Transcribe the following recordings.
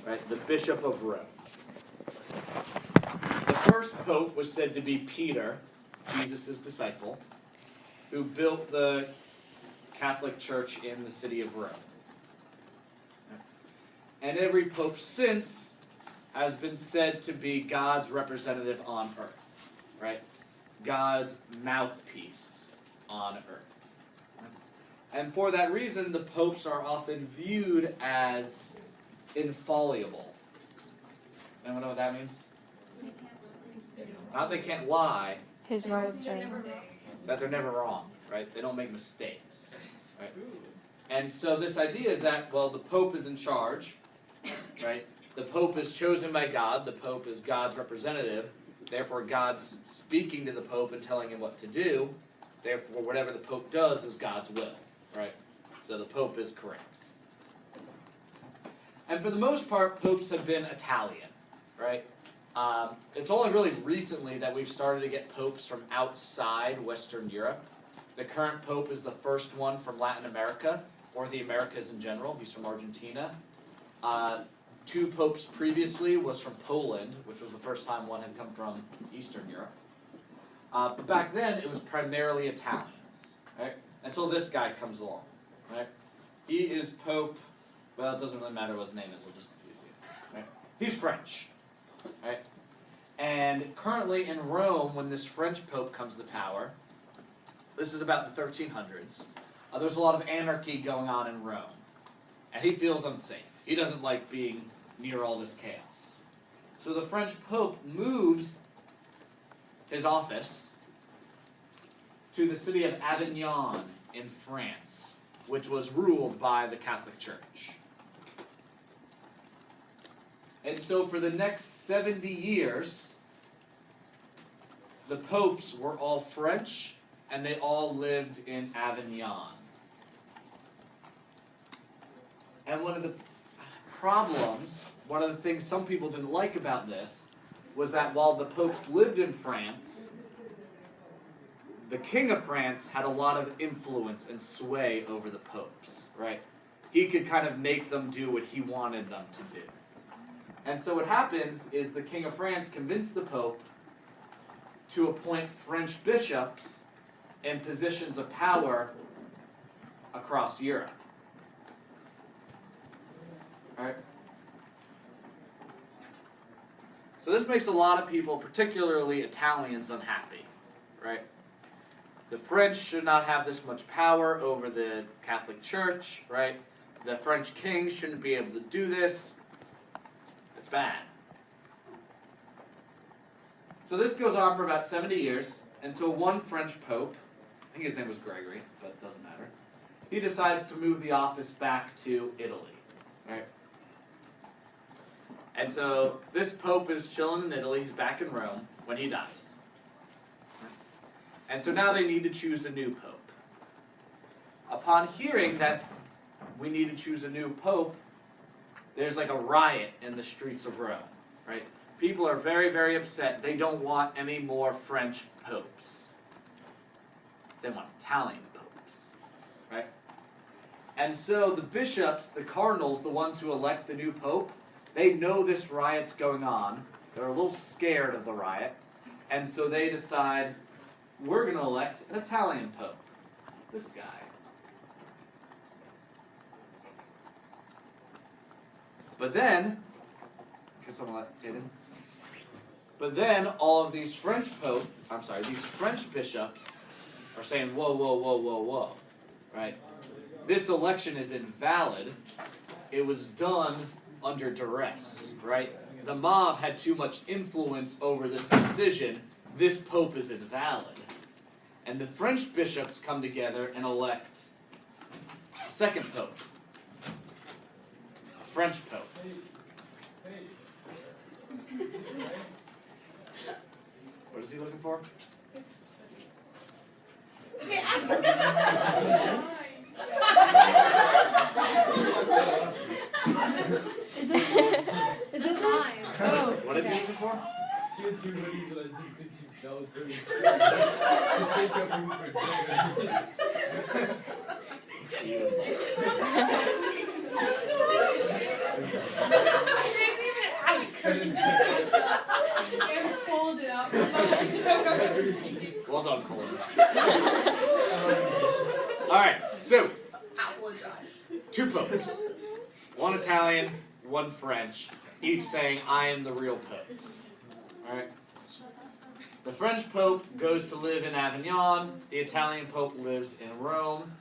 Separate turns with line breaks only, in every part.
right? The Bishop of Rome. The first pope was said to be Peter, Jesus' disciple, who built the Catholic Church in the city of Rome. And every pope since has been said to be God's representative on earth, right? God's mouthpiece on earth. And for that reason, the popes are often viewed as infallible. Anyone know what that means? Not they can't lie.
His words, right?
That they're never wrong, right? They don't make mistakes, right? And so this idea is that, well, the Pope is in charge, right? The Pope is chosen by God. The Pope is God's representative. Therefore, God's speaking to the Pope and telling him what to do. Therefore, whatever the Pope does is God's will, right? So the Pope is correct. And for the most part, popes have been Italian, right? It's only really recently that we've started to get popes from outside Western Europe. The current pope is the first one from Latin America, or the Americas in general. He's from Argentina. 2 popes previously was from Poland, which was the first time one had come from Eastern Europe. But back then, it was primarily Italians, right? Until this guy comes along, right? He is Pope, well, it doesn't really matter what his name is, we'll just use it, right? He's French, right? And currently in Rome, when this French Pope comes to power, this is about the 1300s, there's a lot of anarchy going on in Rome. And he feels unsafe. He doesn't like being near all this chaos. So the French Pope moves his office to the city of Avignon in France, which was ruled by the Catholic Church. And so for the next 70 years, the popes were all French, and they all lived in Avignon. And one of the problems, one of the things some people didn't like about this, was that while the popes lived in France, the king of France had a lot of influence and sway over the popes, right? He could kind of make them do what he wanted them to do. And so what happens is the king of France convinced the pope to appoint French bishops in positions of power across Europe. All right? So this makes a lot of people, particularly Italians, unhappy, right? The French should not have this much power over the Catholic Church, right? The French king shouldn't be able to do this. It's bad. So this goes on for about 70 years until one French pope, I think his name was Gregory, but it doesn't matter, he decides to move the office back to Italy, right? And so this pope is chilling in Italy, he's back in Rome when he dies. And so now they need to choose a new pope. Upon hearing that we need to choose a new pope, there's like a riot in the streets of Rome, right? People are very, very upset. They don't want any more French popes. They want Italian popes, right? And so the bishops, the cardinals, the ones who elect the new pope, they know this riot's going on. They're a little scared of the riot. And so they decide, we're going to elect an Italian pope. This guy. But then, can someone let Jaden? But then all of these French these French bishops are saying, whoa, whoa, whoa, whoa, whoa, right? This election is invalid. It was done under duress, right? The mob had too much influence over this decision. This pope is invalid. And the French bishops come together and elect a second pope. A French pope. What is he looking for?
Okay, ask Is this mine? Oh.
What is he looking for?
She had too many, but I didn't think that was her. Just take up room for
You.
I Just pulled it out.
Well done, Colin. Alright, so, two popes. One Italian, one French, each saying, I am the real pope. Alright? The French pope goes to live in Avignon, the Italian pope lives in Rome,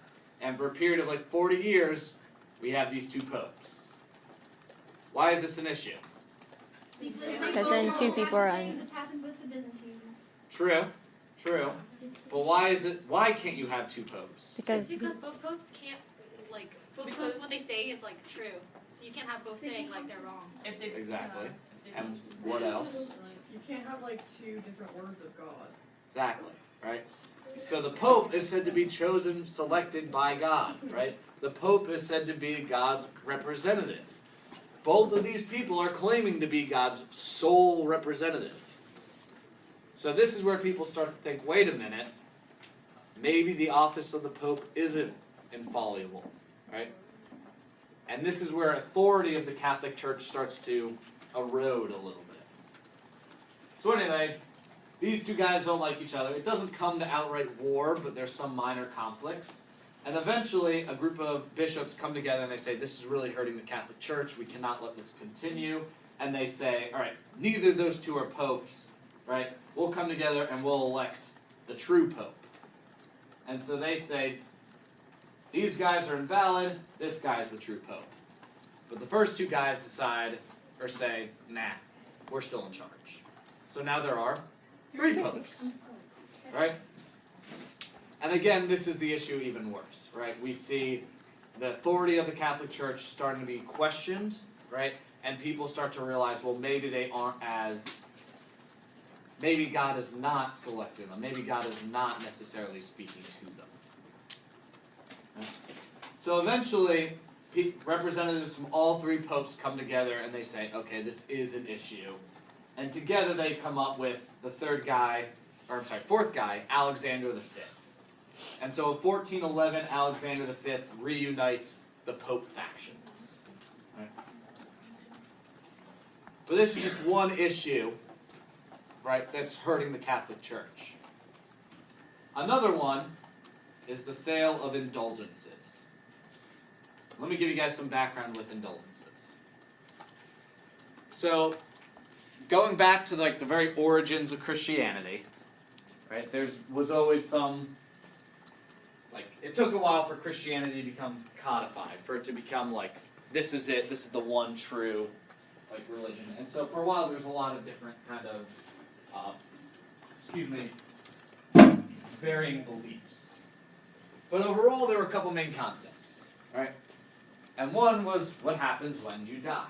and for a period of like 40 years, we have these two popes. Why is this an issue?
Because then two people are on.
This happened with the Byzantines.
True, true. But why can't you have two popes?
Because
Because both popes can't, like, both popes, what they say is, like, true. So you can't have both saying, like, they're wrong.
If they,
Exactly.
if they
And what else?
You can't have like two different words of God.
Exactly, right? So the Pope is said to be chosen, selected by God, right? The Pope is said to be God's representative. Both of these people are claiming to be God's sole representative. So this is where people start to think, wait a minute, maybe the office of the Pope isn't infallible, right? And this is where authority of the Catholic Church starts to erode a little bit. So anyway, these two guys don't like each other. It doesn't come to outright war, but there's some minor conflicts. And eventually, a group of bishops come together and they say, this is really hurting the Catholic Church. We cannot let this continue. And they say, all right, neither of those two are popes, right? We'll come together and we'll elect the true pope. And so they say, these guys are invalid. This guy's the true pope. But the first two guys decide, or say, nah, we're still in charge. So now there are three popes, right? And again, this is the issue even worse, right? We see the authority of the Catholic Church starting to be questioned, right? And people start to realize, well, maybe they aren't as, maybe God is not selecting them. Maybe God is not necessarily speaking to them. Right? So eventually, representatives from all three popes come together and they say, okay, this is an issue. And together they come up with the fourth guy, Alexander V. And so in 1411, Alexander V reunites the Pope factions. Right? But this is just one issue, right, that's hurting the Catholic Church. Another one is the sale of indulgences. Let me give you guys some background with indulgences. So, going back to like the very origins of Christianity, right? Was always some, like, it took a while for Christianity to become codified, for it to become like, this is it, this is the one true, like, religion. And so for a while there's a lot of different kind of, varying beliefs. But overall there were a couple main concepts, right? And one was what happens when you die.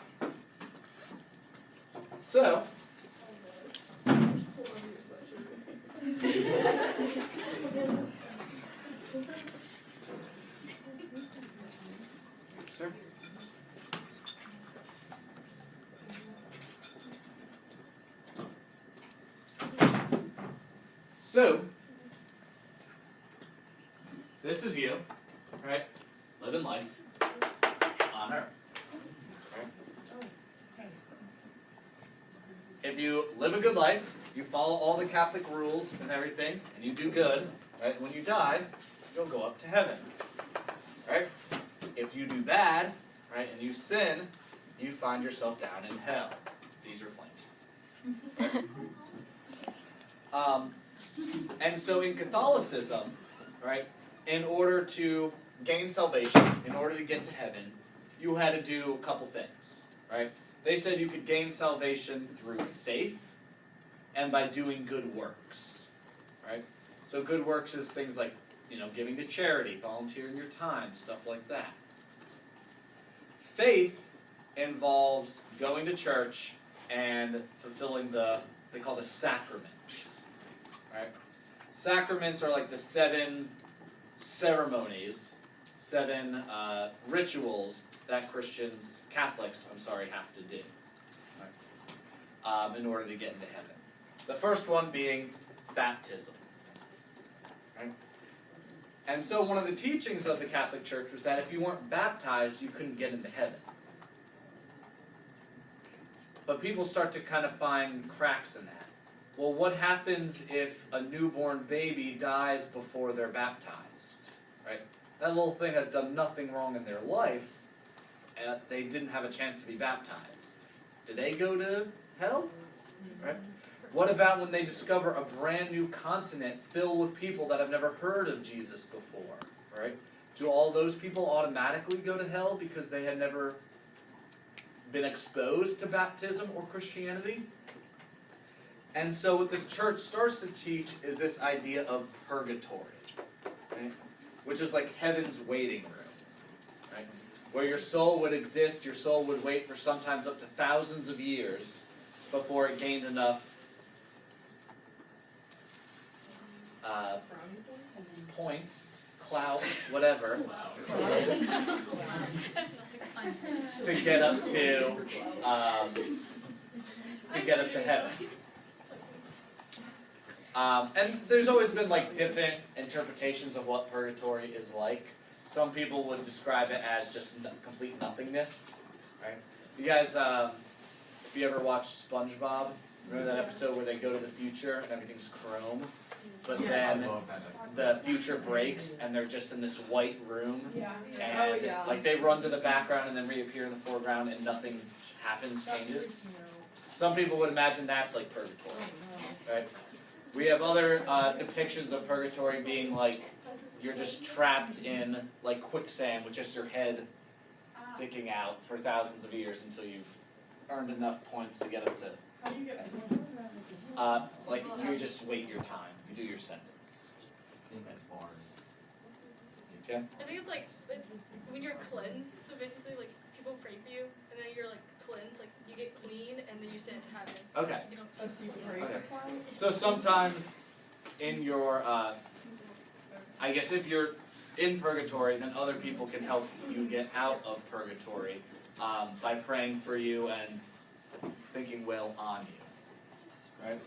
So, sir? So, this is you, right? Living life on Earth. If you live a good life, you follow all the Catholic rules and everything, and you do good, right? When you die, you'll go up to heaven, right? If you do bad, right, and you sin, you find yourself down in hell. These are flames. And so in Catholicism, right, in order to gain salvation, in order to get to heaven, you had to do a couple things, right? They said you could gain salvation through faith and by doing good works, right? So good works is things like, giving to charity, volunteering your time, stuff like that. Faith involves going to church and fulfilling they call the sacraments, right? Sacraments are like the 7 ceremonies, 7 rituals that Catholics, have to do, right? In order to get into heaven. The first one being baptism, right? And so one of the teachings of the Catholic Church was that if you weren't baptized, you couldn't get into heaven. But people start to kind of find cracks in that. Well, what happens if a newborn baby dies before they're baptized, right? That little thing has done nothing wrong in their life, and they didn't have a chance to be baptized. Do they go to hell? Right? What about when they discover a brand new continent filled with people that have never heard of Jesus before, right? Do all those people automatically go to hell because they had never been exposed to baptism or Christianity? And so what the church starts to teach is this idea of purgatory, right? Which is like heaven's waiting room, right? Where your soul would exist, your soul would wait for sometimes up to thousands of years before it gained enough points, clout, whatever, to get up to heaven. And there's always been like different interpretations of what purgatory is like. Some people would describe it as just complete nothingness, right? You guys, if you ever watched SpongeBob, remember that episode where they go to the future and everything's chrome, but then the future breaks and they're just in this white room, and like they run to the background and then reappear in the foreground and nothing happens, changes. Some people would imagine that's like purgatory, right? We have other depictions of purgatory being like you're just trapped in like quicksand with just your head sticking out for thousands of years until you've earned enough points to get up to. Like you just wait your time, you do your sentence. Yeah.
I think it's like it's when you're cleansed. So basically, like people pray for you, and then you're like cleansed, like you get clean, and then you send it to heaven.
Okay.
You don't
Okay. So sometimes in your, I guess if you're in purgatory, then other people can help you get out of purgatory by praying for you and thinking well on you, right?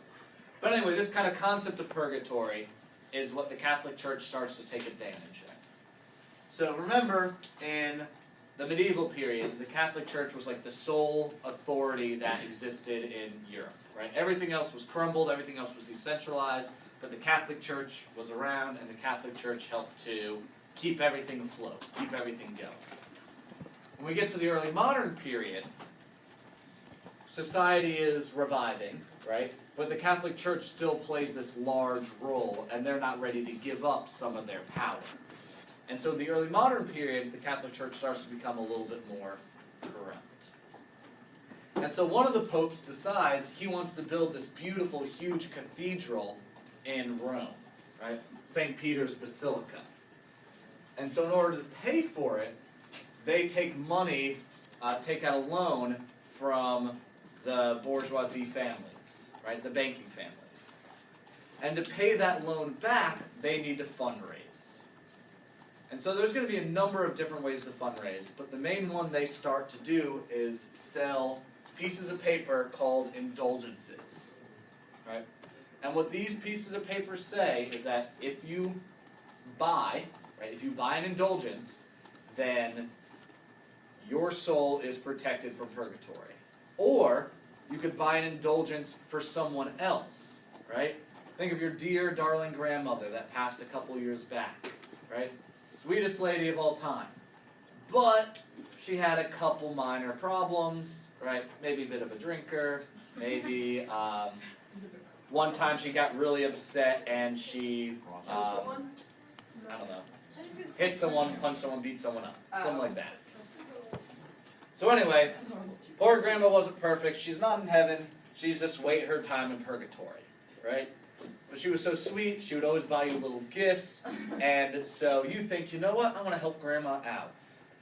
But anyway, this kind of concept of purgatory is what the Catholic Church starts to take advantage of. So remember, in the medieval period, the Catholic Church was like the sole authority that existed in Europe, right? Everything else was crumbled, everything else was decentralized, but the Catholic Church was around, and the Catholic Church helped to keep everything afloat, keep everything going. When we get to the early modern period, society is reviving, right? But the Catholic Church still plays this large role, and they're not ready to give up some of their power. And so in the early modern period, the Catholic Church starts to become a little bit more corrupt. And so one of the popes decides he wants to build this beautiful, huge cathedral in Rome, right? St. Peter's Basilica. And so in order to pay for it, they take money, take out a loan from the bourgeoisie families, right? The banking families. And to pay that loan back, they need to fundraise. And so there's going to be a number of different ways to fundraise, but the main one they start to do is sell pieces of paper called indulgences, right? And what these pieces of paper say is that if you buy, right, if you buy an indulgence, then your soul is protected from purgatory. Or you could buy an indulgence for someone else, right? Think of your dear, darling grandmother that passed a couple years back, right? Sweetest lady of all time. But she had a couple minor problems, right? Maybe a bit of a drinker, maybe one time she got really upset and she, I don't know, hit someone, punched someone, beat someone up, something like that. So anyway, poor grandma wasn't perfect. She's not in heaven. She's just waiting her time in purgatory, right? But she was so sweet, she would always buy you little gifts, and so you think, you know what, I want to help grandma out.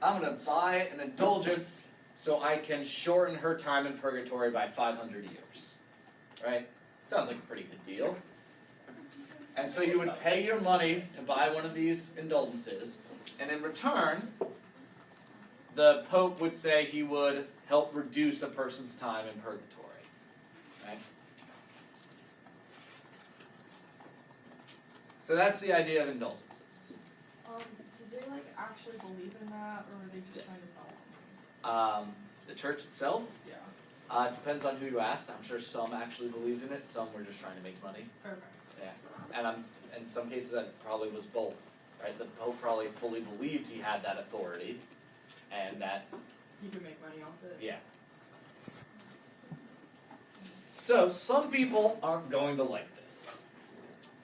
I'm going to buy an indulgence so I can shorten her time in purgatory by 500 years, right? Sounds like a pretty good deal. And so you would pay your money to buy one of these indulgences, and in return, the Pope would say he would help reduce a person's time in purgatory, right? So that's the idea of indulgences.
Did they like actually believe in that, or were they just trying to sell something?
The church itself?
Yeah.
It depends on who you ask. I'm sure some actually believed in it, some were just trying to make money.
Perfect.
And in some cases that probably was both, right? The Pope probably fully believed he had that authority, and that,
You can make money off it.
yeah. So, some people aren't going to like this.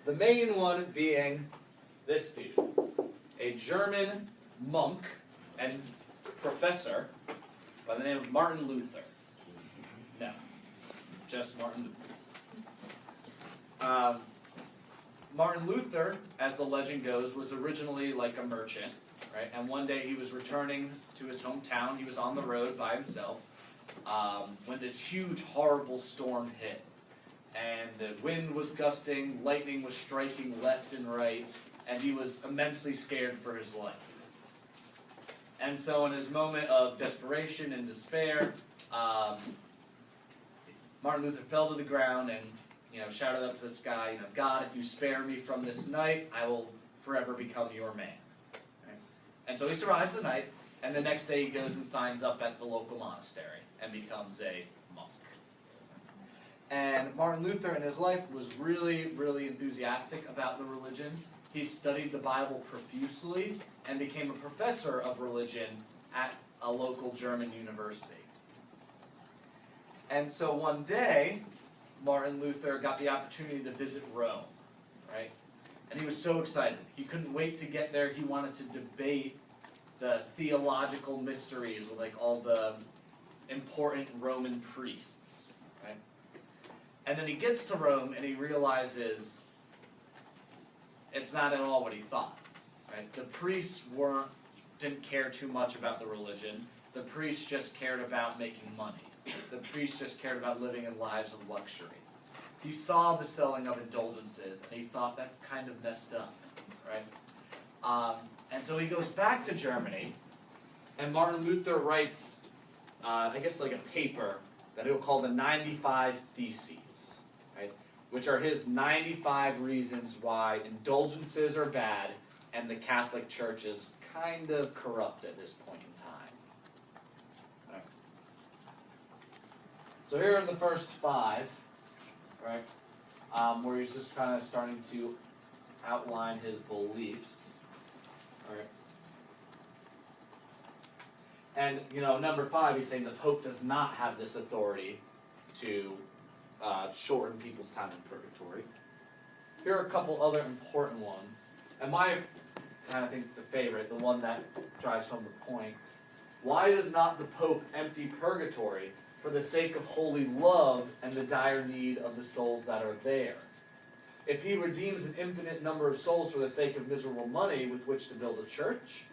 The main one being this dude, a German monk and professor by the name of Martin Luther. No, just Martin Luther. Martin Luther, as the legend goes, was originally like a merchant, right? And one day he was returning to his hometown. He was on the road by himself when this huge, horrible storm hit. And the wind was gusting, lightning was striking left and right, and he was immensely scared for his life. And so in his moment of desperation and despair, Martin Luther fell to the ground and shouted up to the sky, God, if you spare me from this night, I will forever become your man. Right? And so he survives the night, and the next day he goes and signs up at the local monastery and becomes a monk. And Martin Luther in his life was really, really enthusiastic about the religion. He studied the Bible profusely and became a professor of religion at a local German university. And so one day, Martin Luther got the opportunity to visit Rome, right? And he was so excited. He couldn't wait to get there. He wanted to debate the theological mysteries with all the important Roman priests, right? And then he gets to Rome and he realizes it's not at all what he thought, right? The priests didn't care too much about the religion. The priests just cared about making money. The priests just cared about living in lives of luxury. He saw the selling of indulgences, and he thought that's kind of messed up, right? And so he goes back to Germany, and Martin Luther writes, a paper that he'll call the 95 Theses, right? Which are his 95 reasons why indulgences are bad, and the Catholic Church is kind of corrupt at this point in time. Right. So here are the first 5, right? Where he's just kind of starting to outline his beliefs. All right. And, number 5, he's saying the Pope does not have this authority to shorten people's time in purgatory. Here are a couple other important ones. And my, I think the favorite, the one that drives home the point, why does not the Pope empty purgatory for the sake of holy love and the dire need of the souls that are there? If he redeems an infinite number of souls for the sake of miserable money with which to build a church,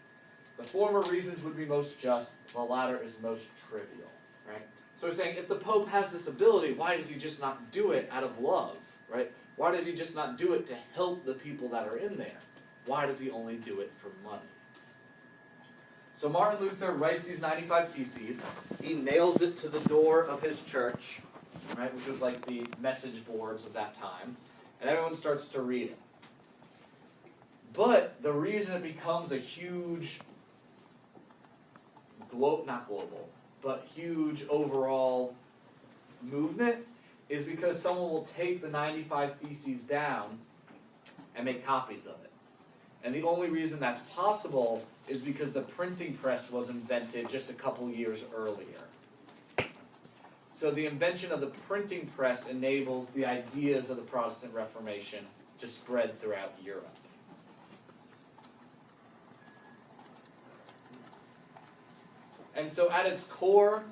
the former reasons would be most just, the latter is most trivial, right? So he's saying, if the Pope has this ability, why does he just not do it out of love, right? Why does he just not do it to help the people that are in there? Why does he only do it for money? So Martin Luther writes these 95 Theses. He nails it to the door of his church, right, which was like the message boards of that time, and everyone starts to read it. But the reason it becomes a huge, huge overall movement is because someone will take the 95 Theses down and make copies of it. And the only reason that's possible is because the printing press was invented just a couple years earlier. So the invention of the printing press enables the ideas of the Protestant Reformation to spread throughout Europe. And so at its core,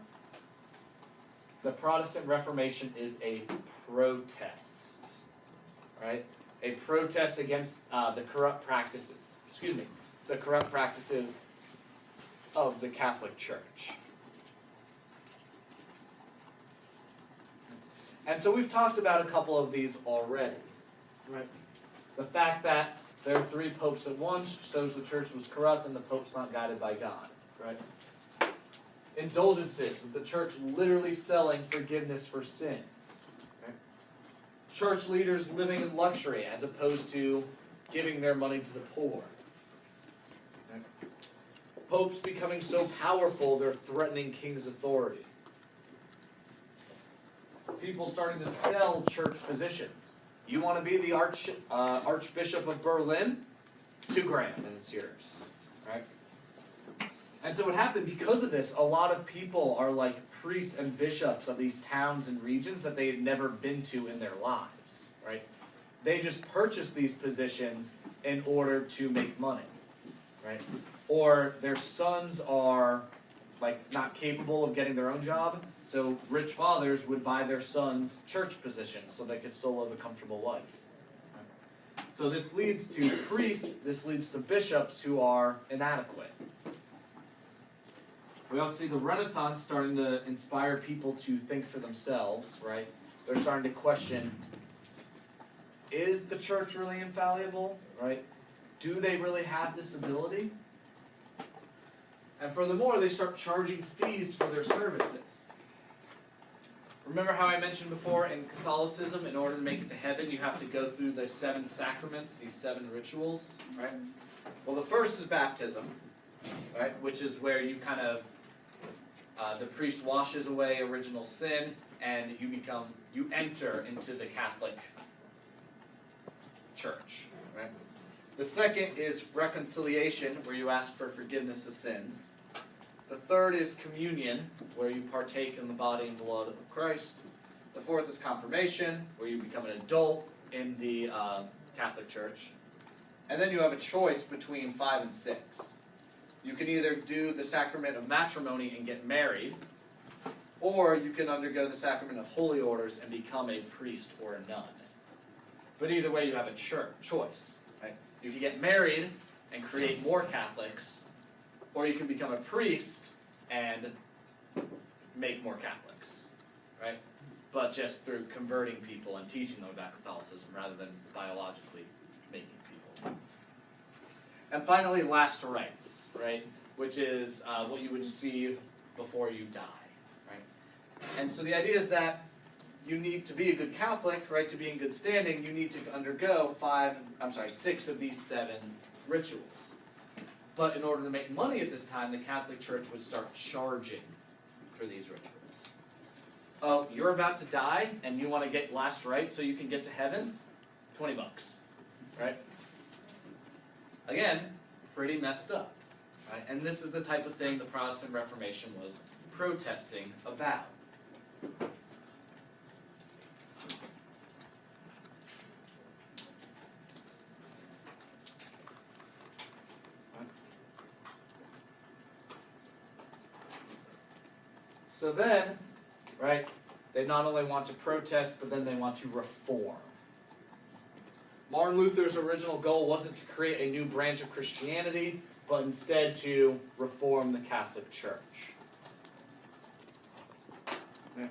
the Protestant Reformation is a protest, right? A protest against the corrupt practices of the Catholic Church. And so we've talked about a couple of these already, right? The fact that there are 3 popes at once shows the church was corrupt and the pope's not guided by God, right? Indulgences, with the church literally selling forgiveness for sins. Right? Church leaders living in luxury as opposed to giving their money to the poor. Right? Popes becoming so powerful they're threatening king's authority. people starting to sell church positions. You want to be the Archbishop of Berlin? $2,000 and it's yours, right? And so what happened because of this, a lot of people are like priests and bishops of these towns and regions that they had never been to in their lives, right? They just purchased these positions in order to make money, right? Or their sons are like not capable of getting their own job, so rich fathers would buy their sons church positions so they could still live a comfortable life. So this leads to priests, this leads to bishops who are inadequate. We also see the Renaissance starting to inspire people to think for themselves, right? They're starting to question, is the church really infallible, right? Do they really have this ability? And furthermore, they start charging fees for their services. Remember how I mentioned before in Catholicism, in order to make it to heaven, you have to go through the 7 sacraments, these 7 rituals, right? Well, the first is baptism, right? Which is where you kind of, the priest washes away original sin, and you enter into the Catholic Church, right? The second is reconciliation, where you ask for forgiveness of sins. The third is communion, where you partake in the body and blood of Christ. The fourth is confirmation, where you become an adult in the Catholic Church. And then you have a choice between 5 and 6. You can either do the sacrament of matrimony and get married, or you can undergo the sacrament of holy orders and become a priest or a nun. But either way, you have a choice. Right? You can get married and create more Catholics, or you can become a priest and make more Catholics, right? But just through converting people and teaching them about Catholicism rather than biologically making people. And finally, last rites, right? Which is what you would receive before you die, right? And so the idea is that you need to be a good Catholic, right? To be in good standing, you need to undergo 6 of these 7 rituals. But in order to make money at this time, the Catholic Church would start charging for these rituals. Oh, you're about to die, and you want to get last rites so you can get to heaven? $20, right? Again, pretty messed up, right? And this is the type of thing the Protestant Reformation was protesting about. So then, right, they not only want to protest, but then they want to reform. Martin Luther's original goal wasn't to create a new branch of Christianity, but instead to reform the Catholic Church. Yeah.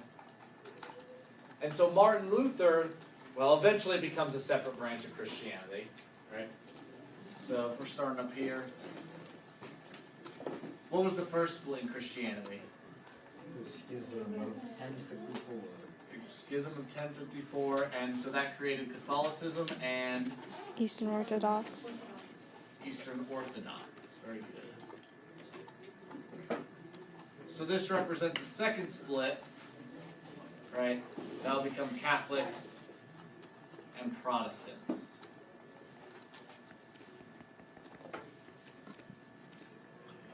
And so Martin Luther, well, eventually becomes a separate branch of Christianity, right? So if we're starting up here, what was the first split in Christianity?
The Schism of 1054.
Schism of 1054, and so that created Catholicism and
Eastern Orthodox.
Eastern Orthodox. Very good. So this represents the second split, right? That'll become Catholics and Protestants.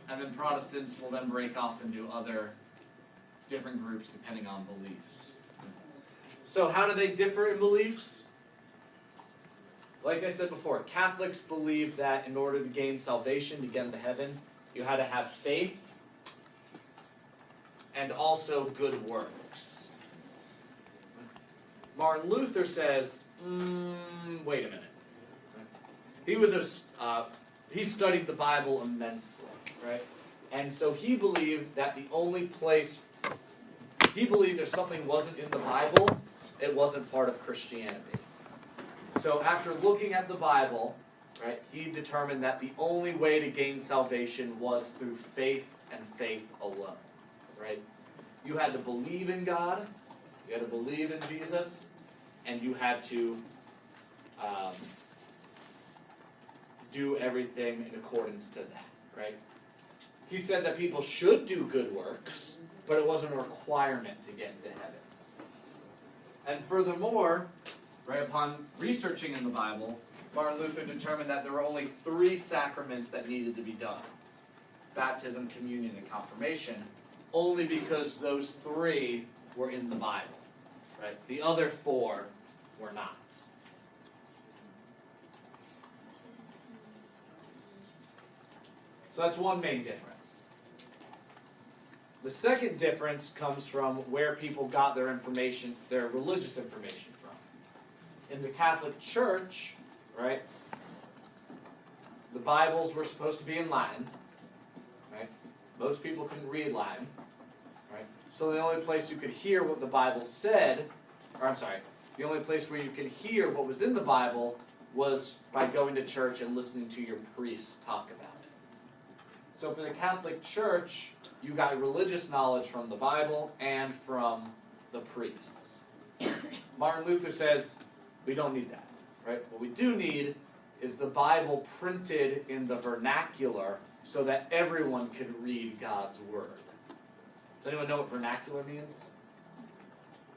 And then Protestants will then break off into other different groups depending on beliefs. So how do they differ in beliefs? Like I said before, Catholics believe that in order to gain salvation, to get into heaven, you had to have faith and also good works. Martin Luther says, wait a minute. He studied the Bible immensely, right? And so he believed that he believed if something wasn't in the Bible, it wasn't part of Christianity. So after looking at the Bible, right, he determined that the only way to gain salvation was through faith and faith alone, right? You had to believe in God, you had to believe in Jesus, and you had to do everything in accordance to that, right? He said that people should do good works, but it wasn't a requirement to get into heaven. And furthermore, right, upon researching in the Bible, Martin Luther determined that there were only 3 sacraments that needed to be done: baptism, communion, and confirmation, only because those 3 were in the Bible. Right? The other 4 were not. So that's one main difference. The second difference comes from where people got their information, their religious information from. In the Catholic Church, right, the Bibles were supposed to be in Latin, right? Most people couldn't read Latin, right? So the only place you could hear what the Bible said, the only place where you could hear what was in the Bible was by going to church and listening to your priest talk about it. So for the Catholic Church, you got religious knowledge from the Bible and from the priests. Martin Luther says, we don't need that, right? What we do need is the Bible printed in the vernacular so that everyone could read God's Word. Does anyone know what vernacular means?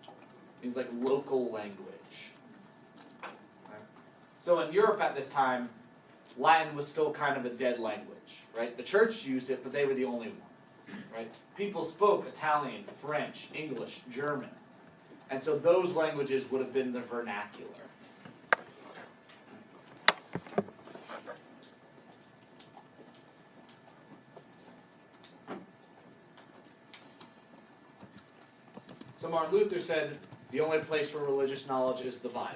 It means like local language. Right? So in Europe at this time, Latin was still kind of a dead language, right? The church used it, but they were the only ones, right? People spoke Italian, French, English, German. And so those languages would have been the vernacular. So Martin Luther said the only place for religious knowledge is the Bible,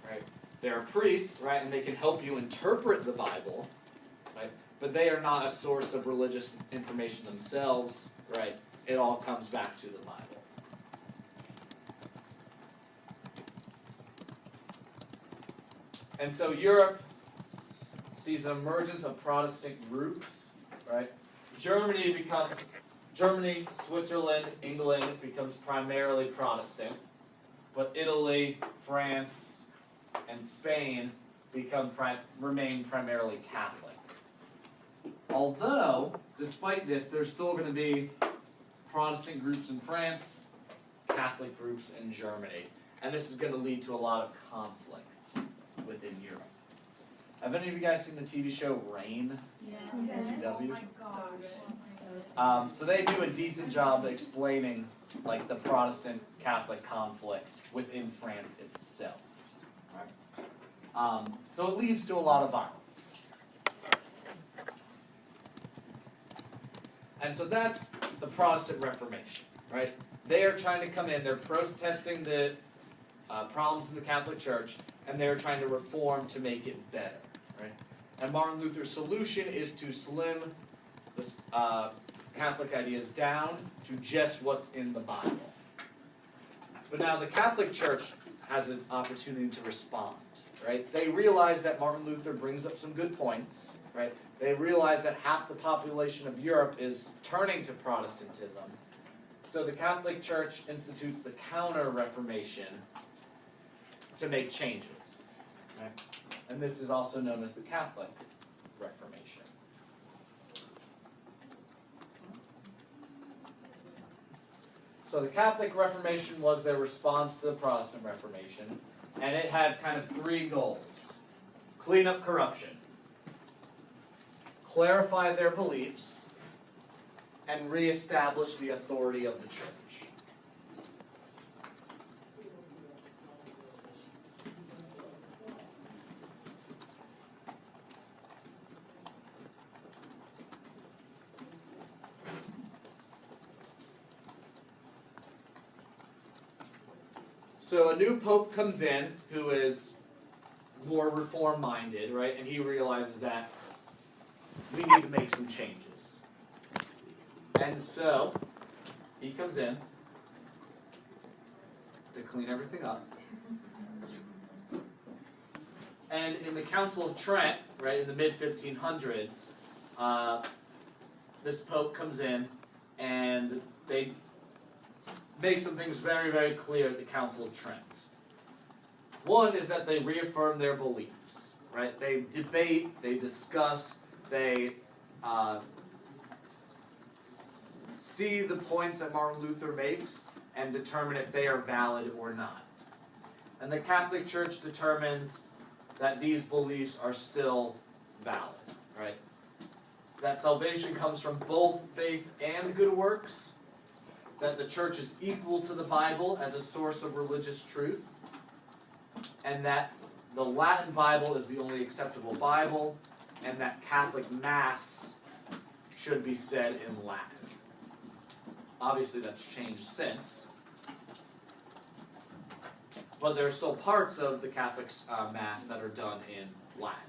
right? There are priests, right, and they can help you interpret the Bible, right? But they are not a source of religious information themselves, right? It all comes back to the Bible. And so Europe sees an emergence of Protestant groups, right? Germany, Switzerland, England becomes primarily Protestant, but Italy, France, and Spain remain primarily Catholic. Although, despite this, there's still going to be Protestant groups in France, Catholic groups in Germany, and this is going to lead to a lot of conflict within Europe. Have any of you guys seen the TV show Reign?
Yes.
CW?
So good.
So they do a decent job explaining like the Protestant-Catholic conflict within France itself. Right? So it leads to a lot of violence. And so that's the Protestant Reformation, right? They are trying to come in, they're protesting the problems in the Catholic Church, and they're trying to reform to make it better, right? And Martin Luther's solution is to slim the Catholic ideas down to just what's in the Bible. But now the Catholic Church has an opportunity to respond, right? They realize that Martin Luther brings up some good points, right? They realize that half the population of Europe is turning to Protestantism. So the Catholic Church institutes the Counter-Reformation to make changes, right? And this is also known as the Catholic Reformation. So the Catholic Reformation was their response to the Protestant Reformation, and it had kind of 3 goals. Clean up corruption, clarify their beliefs, and reestablish the authority of the church. So a new pope comes in who is more reform-minded, right? And he realizes that we need to make some changes. And so he comes in to clean everything up. And in the Council of Trent, right, in the mid-1500s, this pope comes in and they make some things very, very clear at the Council of Trent. One is that they reaffirm their beliefs, right? They debate, they discuss, they see the points that Martin Luther makes and determine if they are valid or not. And the Catholic Church determines that these beliefs are still valid, right? That salvation comes from both faith and good works, that the Church is equal to the Bible as a source of religious truth, and that the Latin Bible is the only acceptable Bible, and that Catholic Mass should be said in Latin. Obviously that's changed since, but there are still parts of the Catholic Mass that are done in Latin.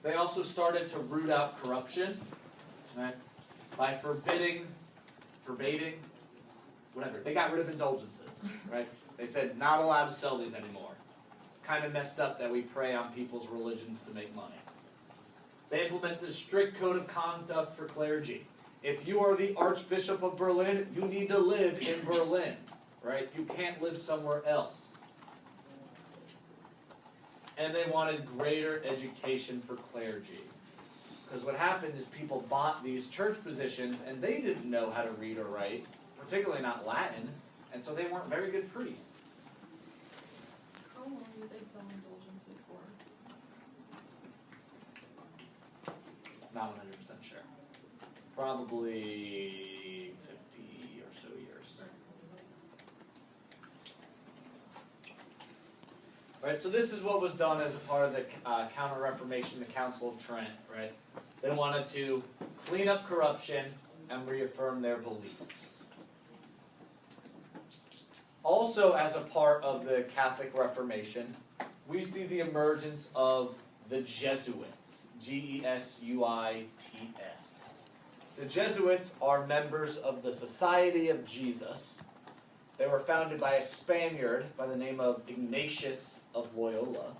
They also started to root out corruption, right, by forbidding, whatever. They got rid of indulgences, right? They said, not allowed to sell these anymore. It's kind of messed up that we prey on people's religions to make money. They implemented a strict code of conduct for clergy. If you are the Archbishop of Berlin, you need to live in Berlin, right? You can't live somewhere else. And they wanted greater education for clergy. Because what happened is people bought these church positions and they didn't know how to read or write, particularly not Latin, and so they weren't very good priests.
How long did they sell indulgences for?
Not 100% sure. Probably 50 or so years. Right, so this is what was done as a part of the Counter-Reformation, the Council of Trent, right? They wanted to clean up corruption and reaffirm their beliefs. Also, as a part of the Catholic Reformation, we see the emergence of the Jesuits, G-E-S-U-I-T-S. The Jesuits are members of the Society of Jesus. They were founded by a Spaniard by the name of Ignatius of Loyola.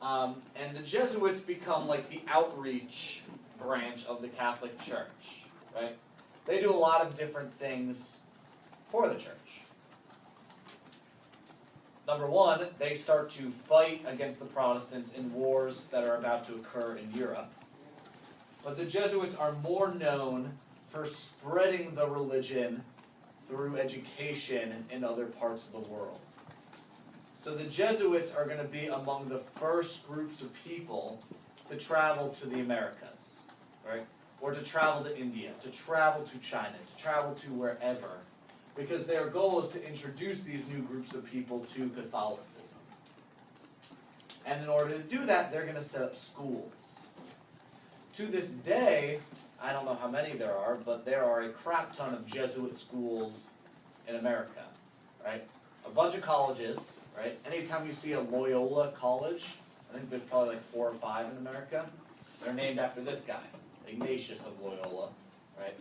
And the Jesuits become like the outreach branch of the Catholic Church, right? They do a lot of different things for the church. Number one, they start to fight against the Protestants in wars that are about to occur in Europe. But the Jesuits are more known for spreading the religion through education in other parts of the world. So the Jesuits are going to be among the first groups of people to travel to the Americas, right? Or to travel to India, to travel to China, to travel to wherever, because their goal is to introduce these new groups of people to Catholicism. And in order to do that, they're going to set up schools. To this day, I don't know how many there are, but there are a crap ton of Jesuit schools in America, right? A bunch of colleges, right? Anytime you see a Loyola college, I think there's probably like 4 or 5 in America, they're named after this guy, Ignatius of Loyola, right?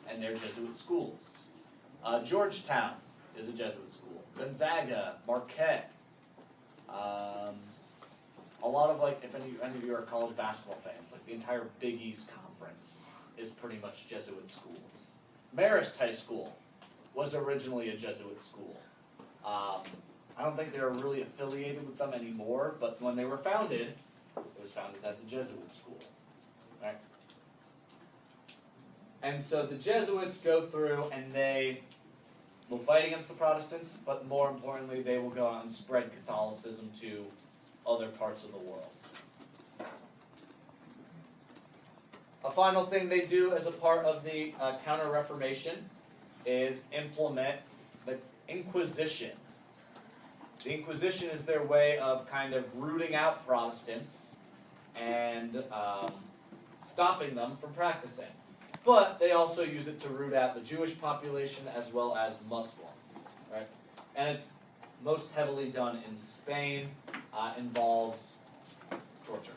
And they're Jesuit schools. Georgetown is a Jesuit school. Gonzaga, Marquette. A lot of, like, if any of you are college basketball fans, like the entire Big East Conference is pretty much Jesuit schools. Marist High School was originally a Jesuit school. I don't think they're really affiliated with them anymore, but when they were founded, it was founded as a Jesuit school, right? And so the Jesuits go through and they will fight against the Protestants, but more importantly, they will go out and spread Catholicism to other parts of the world. A final thing they do as a part of the Counter-Reformation is implement the Inquisition. The Inquisition is their way of kind of rooting out Protestants and stopping them from practicing. But they also use it to root out the Jewish population as well as Muslims, right? And it's most heavily done in Spain, involves torture.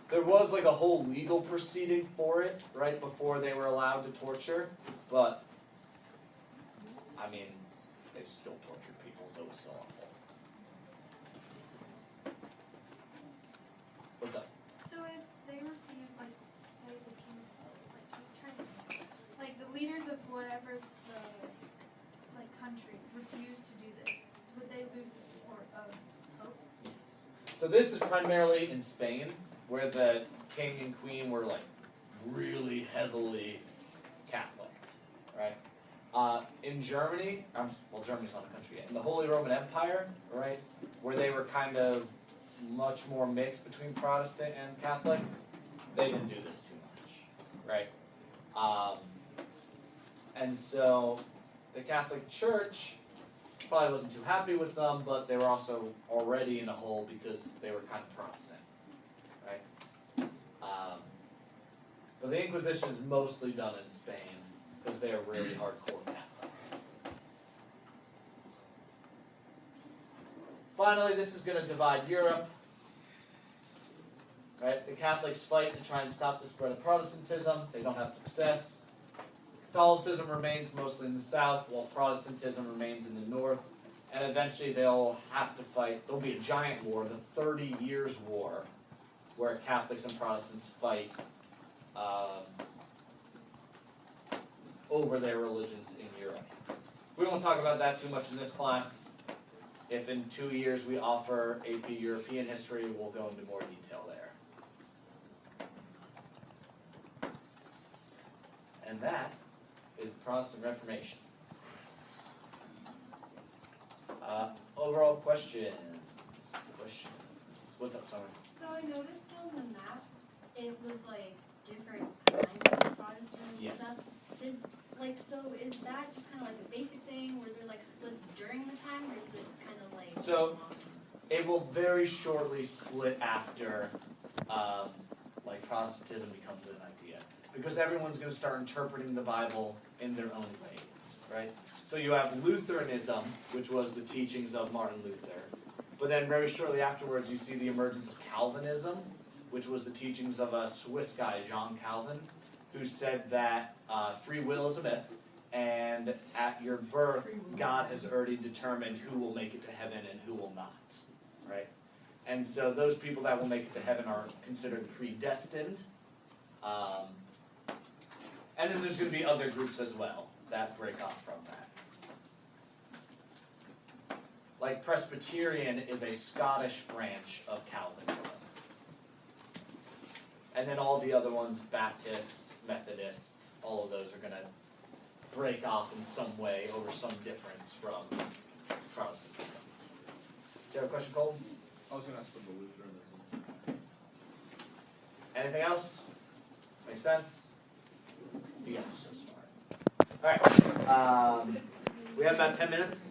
There was like a whole legal proceeding for it right before they were allowed to torture, but I mean, they still tortured people, so it was still awful. What's up?
So if they refuse, like, say the king, like, the leaders of whatever the, like, country
So this is primarily in Spain, where the king and queen were like really heavily Catholic, right? In Germany, well, Germany's not a country yet. In the Holy Roman Empire, right, where they were kind of much more mixed between Protestant and Catholic, they didn't do this too much, right? And so the Catholic Church probably wasn't too happy with them, but they were also already in a hole because they were kind of Protestant, right? But the Inquisition is mostly done in Spain because they are really hardcore Catholic. Finally, this is going to divide Europe. Right? The Catholics fight to try and stop the spread of Protestantism. They don't have success. Catholicism remains mostly in the south, while Protestantism remains in the north. And eventually they'll have to fight. There'll be a giant war, the 30 Years' War, where Catholics and Protestants fight over their religions in Europe. We won't talk about that too much in this class. If in 2 years we offer AP European history, we'll go into more detail there. And that is the Protestant Reformation. Overall questions? What's up, Summer?
So I noticed on the map, it was like different kinds of Protestants
Yes.
and stuff. So is that just kind of like a basic thing where there like splits during the time, or is it kind of like?
So, it will very shortly split after, like Protestantism becomes an idea, because everyone's going to start interpreting the Bible in their own ways, right? So you have Lutheranism, which was the teachings of Martin Luther, but then very shortly afterwards you see the emergence of Calvinism, which was the teachings of a Swiss guy, Jean Calvin, who said that free will is a myth, and at your birth, God has already determined who will make it to heaven and who will not, right? And so those people that will make it to heaven are considered predestined. And then there's going to be other groups as well that break off from that. Like Presbyterian is a Scottish branch of Calvinism. And then all the other ones, Baptist, Methodist, all of those are going to break off in some way over some difference from Protestantism. Do you have a question, Cole?
I was going to ask for the Lutheranism.
Anything else? Make sense? You guys are so smart. Alright, we have about 10 minutes.